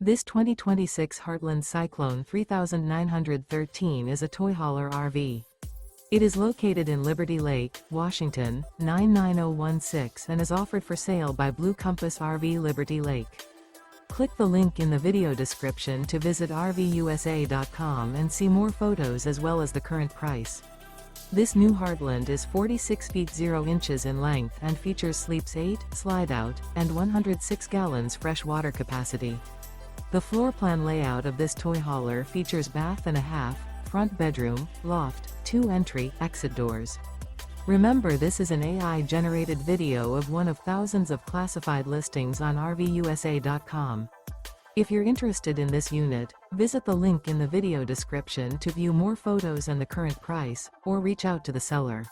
This 2026 Heartland Cyclone 3913 is a toy hauler RV. It is located in Liberty Lake, Washington, 99016 and is offered for sale by Blue Compass RV Liberty Lake. Click the link in the video description to visit RVUSA.com and see more photos as well as the current price. This new Heartland is 46 feet 0 inches in length and features sleeps 8, Slideout, and 106 gallons fresh water capacity. The floor plan layout of this toy hauler features bath and a half, front bedroom, loft, 2 entry, exit doors. Remember, this is an AI-generated video of one of thousands of classified listings on RVUSA.com. If you're interested in this unit, visit the link in the video description to view more photos and the current price, or reach out to the seller.